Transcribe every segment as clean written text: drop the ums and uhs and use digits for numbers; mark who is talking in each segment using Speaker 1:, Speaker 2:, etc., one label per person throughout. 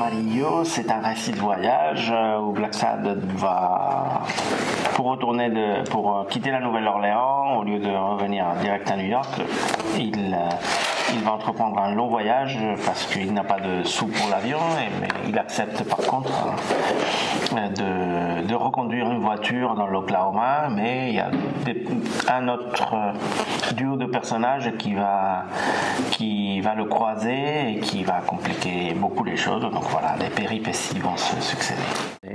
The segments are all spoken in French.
Speaker 1: Amarillo, c'est un récit de voyage où Blacksad va, pour quitter la Nouvelle-Orléans, au lieu de revenir direct à New York, il va entreprendre un long voyage parce qu'il n'a pas de sous pour l'avion, mais il accepte par contre de reconduire une voiture dans l'Oklahoma, mais il y a un autre duo de personnages qui va le croiser et qui va compliquer beaucoup les choses. Donc voilà, les péripéties vont se succéder.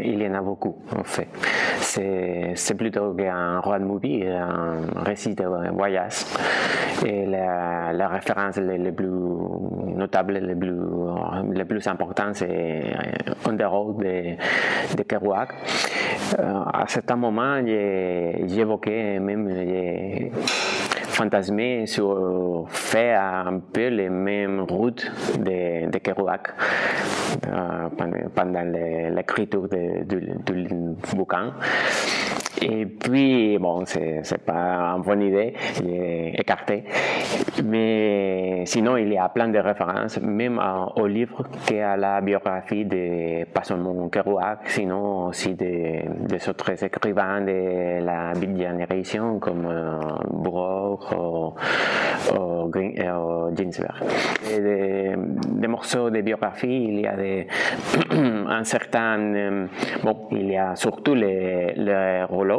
Speaker 2: Il y en a beaucoup en fait. C'est plutôt qu'un road movie, un récit de voyage. Et la référence les plus notables, les plus importantes, c'est On the Road de Kerouac. À certain moment, j'évoquais même, j'ai fantasmé sur faire un peu les mêmes routes de Kerouac pendant l'écriture du bouquin. Et puis, bon, c'est pas une bonne idée, j'ai écarté. Mais sinon, il y a plein de références, même au livre qu'à la biographie de pas seulement Kerouac, sinon aussi des autres écrivains de la Beat Generation comme Burroughs ou Ginsberg. Des morceaux de biographie, il y a un certain, bon, il y a surtout les rouleaux,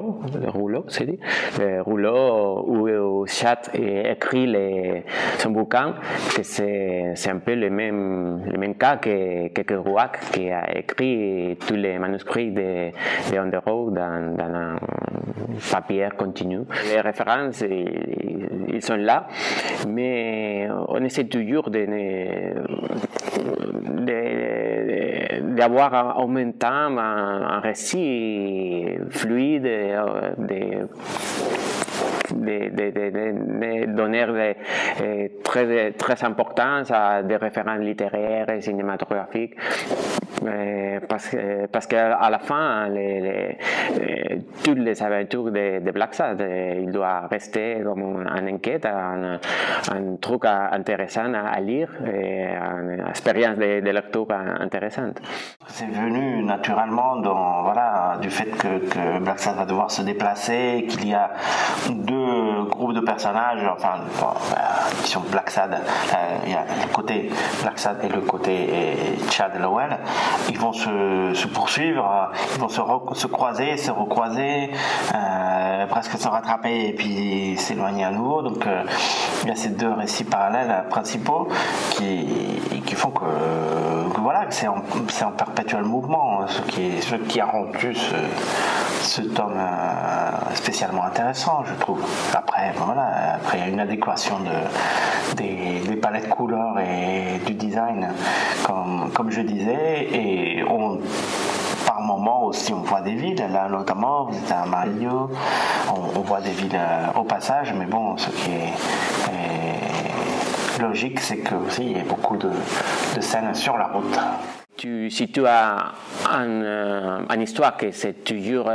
Speaker 2: où Chat écrit son bouquin, que c'est un peu le même cas que Kerouac, qui a écrit tous les manuscrits de On the Road dans un papier continu. Les références, ils sont là, mais on essaie toujours d'avoir en même temps un récit fluide, de donner très importance à des références littéraires et cinématographiques, parce qu'à la fin, toutes les aventures de Blacksad, il doit rester comme une enquête, un truc intéressant à lire, et une expérience de lecture intéressante.
Speaker 1: C'est venu naturellement du fait que Blacksad va devoir se déplacer, qu'il y a deux groupes de personnages, qui sont Blacksad, il y a le côté Blacksad et le côté Chad Lowell. Ils vont se poursuivre, ils vont se croiser, se recroiser, presque se rattraper et puis s'éloigner à nouveau. Donc il y a ces deux récits parallèles principaux qui font que voilà, que c'est en perpétuel mouvement, ce qui a rendu ce tome spécialement intéressant, je trouve. Après il y a une adéquation des palettes couleurs et du design, comme je disais, et par moment aussi on voit des villes, là notamment vous êtes à Amarillo, on voit des villes au passage, mais bon, ce qui est logique, c'est que aussi il y a beaucoup de scènes sur la route.
Speaker 2: Si tu as une histoire que c'est toujours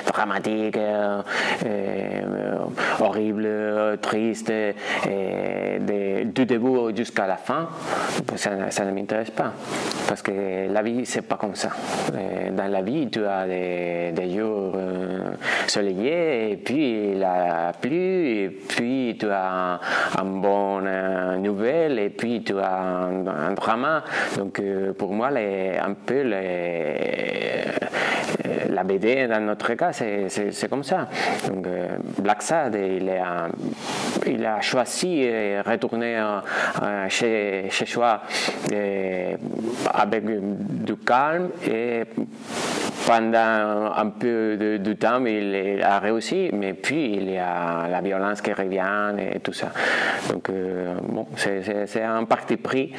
Speaker 2: dramatique, horrible, triste, du début jusqu'à la fin, ça ne m'intéresse pas. Parce que la vie, c'est pas comme ça. Dans la vie, tu as des jours soleillés, et puis la pluie, et puis tu as une bonne nouvelle, et puis tu as un drama. Donc pour moi, un peu la BD dans notre cas, c'est comme ça. Donc Blacksad, il a choisi de retourner chez soi avec du calme, et pendant un peu de temps il a réussi, mais puis il y a la violence qui revient et tout ça. Donc bon, c'est un parti pris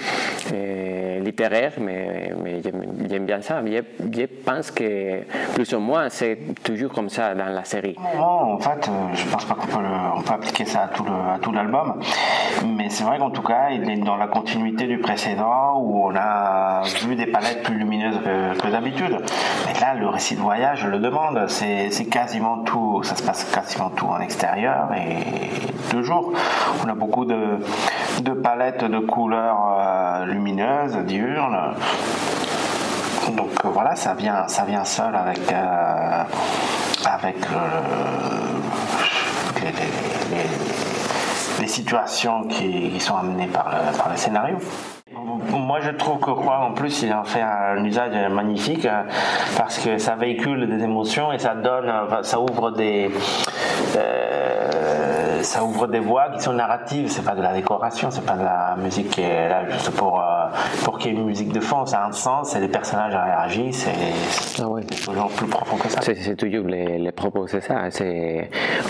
Speaker 2: littéraire, mais j'aime bien ça. Je pense que plus ou moins c'est toujours comme ça dans la série.
Speaker 1: Non, en fait, je pense pas qu'on peut appliquer ça à tout l'album, mais c'est vrai qu'en tout cas il est dans la continuité du précédent, où on a vu des palettes plus lumineuses que d'habitude. Mais là, le récit de voyage le demande, c'est quasiment tout, ça se passe quasiment tout en extérieur et de jour. On a beaucoup de palettes de couleurs lumineuses, diurnes. voilà, ça vient seul avec les situations qui sont amenées par le scénario. Moi, je trouve que Juan, en plus, il en fait un usage magnifique parce que ça véhicule des émotions et ça ouvre des voies qui sont narratives. C'est pas de la décoration, c'est pas de la musique qui est là juste pour qu'il y ait une musique de fond. Ça a un sens et les personnages réagissent. C'est toujours plus profond que ça.
Speaker 2: C'est toujours les propos, c'est ça.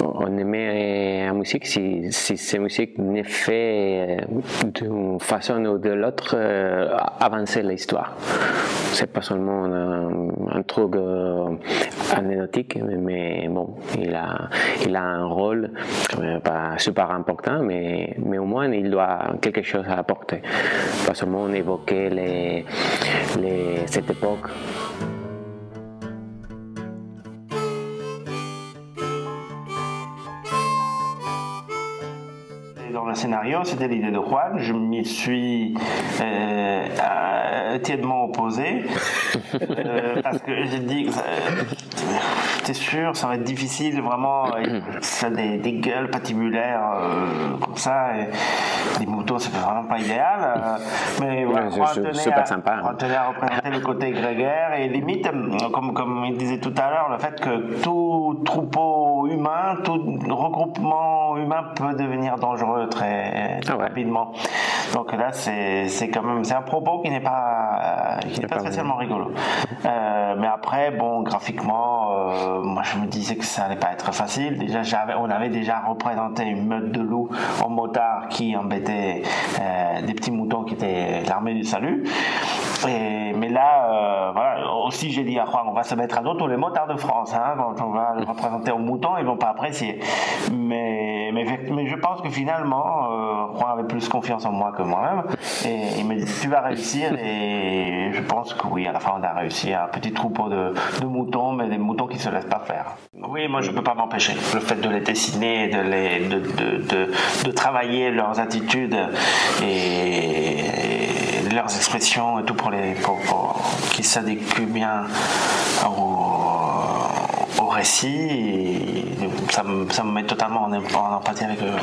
Speaker 2: On aimait la musique si cette musique n'est faite d'une façon ou de l'autre avancer l'histoire. C'est pas seulement un truc anecdotique, mais bon, il a un rôle pas super important, mais au moins il doit quelque chose à apporter. Pas seulement évoquer cette époque.
Speaker 1: Dans le scénario, c'était l'idée de Juan. Je m'y suis tièdement opposé parce que j'ai dit que t'es sûr, ça va être difficile vraiment. Ça des gueules patibulaires comme ça, et des moutons, c'est vraiment pas idéal. Mais voilà, Juan tenait à représenter le côté grégaire et limite, comme il disait tout à l'heure, le fait que tout troupeau humain, tout regroupement humain peut devenir dangereux très rapidement. Donc là, c'est quand même un propos qui n'est pas spécialement rigolo. Mais après, bon, graphiquement, moi je me disais que ça allait pas être facile. Déjà, on avait déjà représenté une meute de loups en motard qui embêtait des petits moutons qui étaient l'armée du salut. Mais là, voilà, aussi j'ai dit à Juan, on va se mettre à dos tous les motards de France. Quand on va le représenter aux moutons, ils vont pas apprécier. Mais je pense que finalement, Juan avait plus confiance en moi que moi-même. Et il me dit, tu vas réussir. Et je pense que oui, à la fin, on a réussi. Un petit troupeau de moutons, mais des moutons qui ne se laissent pas faire. Oui, moi, je ne peux pas m'empêcher. Le fait de les dessiner, de travailler leurs attitudes et leurs expressions et tout pour qu'ils s'adéquent bien au récit, ça me met totalement en empathie avec eux.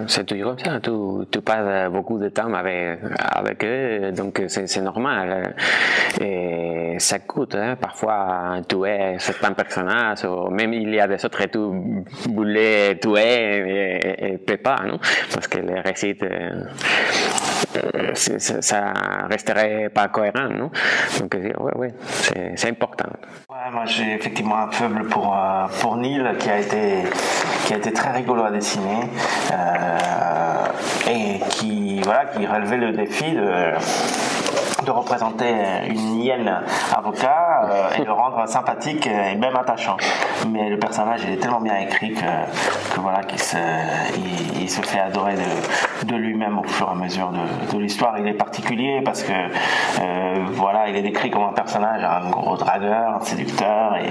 Speaker 2: C'est toujours comme ça, tu passes beaucoup de temps avec eux, donc c'est normal. Et ça coûte, parfois tuer certains personnages, ou même il y a des autres que tu voulais tuer et peut pas, non? Parce que le récit, ça resterait pas cohérent, non? Donc ouais, c'est important.
Speaker 1: Ouais, moi j'ai effectivement un faible pour Neil qui a été très rigolo à dessiner et qui relevait le défi de représenter une hyène avocat et de rendre sympathique et même attachant. Mais le personnage il est tellement bien écrit que voilà qu'il se fait adorer de lui-même au fur et à mesure de l'histoire. Il est particulier parce que il est décrit comme un personnage, un gros dragueur, un séducteur et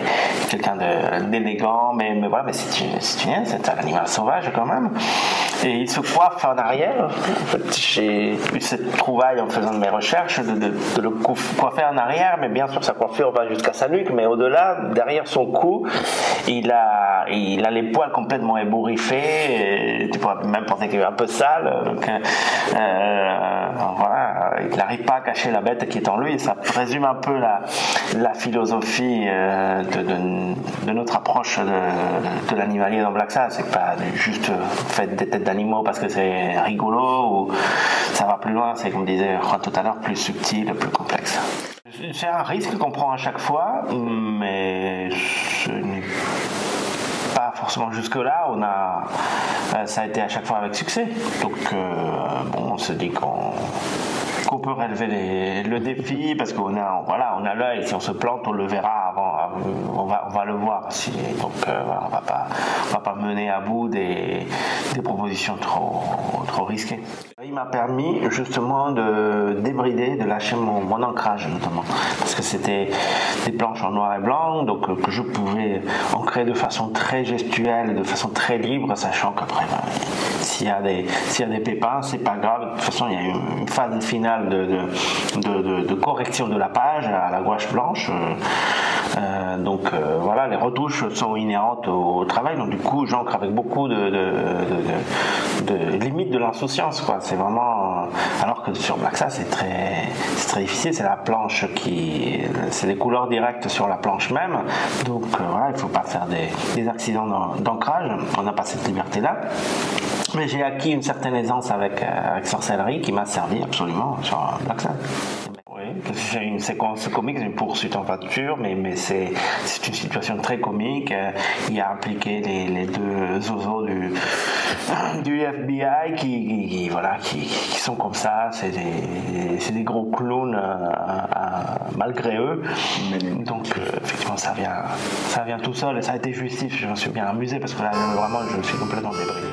Speaker 1: quelqu'un d'élégant, mais c'est une hyène, c'est un animal sauvage quand même. Et il se coiffe en arrière. En fait, j'ai eu cette trouvaille en faisant de mes recherches de le coiffer en arrière, mais bien sûr sa coiffure va jusqu'à sa nuque, mais au-delà, derrière son cou, il a les poils complètement ébouriffés, et tu pourrais même penser qu'il est un peu sale, donc il n'arrive pas à cacher la bête qui est en lui, et ça résume un peu la philosophie de notre approche de l'animalier dans Black Sad. C'est pas juste fait des têtes d'animaux parce que c'est rigolo, ou ça va plus loin, c'est comme disait Juan tout à l'heure, plus subtil, plus complexe. C'est un risque qu'on prend à chaque fois, mais ce n'est pas forcément jusque-là. Ça a été à chaque fois avec succès. Donc on se dit qu'on peut relever le défi parce qu'on a l'œil. Si on se plante, on le verra on va le voir. Donc voilà, on va pas mener à bout des propositions trop risquées. Il m'a permis justement de débrider, de lâcher mon ancrage notamment, parce que c'était des planches en noir et blanc, donc que je pouvais ancrer de façon très gestuelle, de façon très libre, sachant qu'après s'il y a des pépins, c'est pas grave. De toute façon, il y a une phase finale de correction de la page à la gouache blanche. Donc voilà, les retouches sont inhérentes au travail. Donc du coup, j'encre avec beaucoup de limite de l'insouciance, quoi. C'est vraiment, alors que sur Blacksa, c'est très difficile. C'est la planche c'est les couleurs directes sur la planche même. Donc voilà, il faut pas faire des accidents d'ancrage. On n'a pas cette liberté-là. Mais j'ai acquis une certaine aisance avec Sorcellerie qui m'a servi absolument sur Blacksa. Oui, c'est une séquence comique, c'est une poursuite en voiture, mais c'est une situation très comique. Il y a impliqué les deux zozos du FBI qui sont comme ça. C'est des gros clowns malgré eux. Donc effectivement, ça vient tout seul et ça a été justif. Je me suis bien amusé parce que là vraiment, je me suis complètement débridé.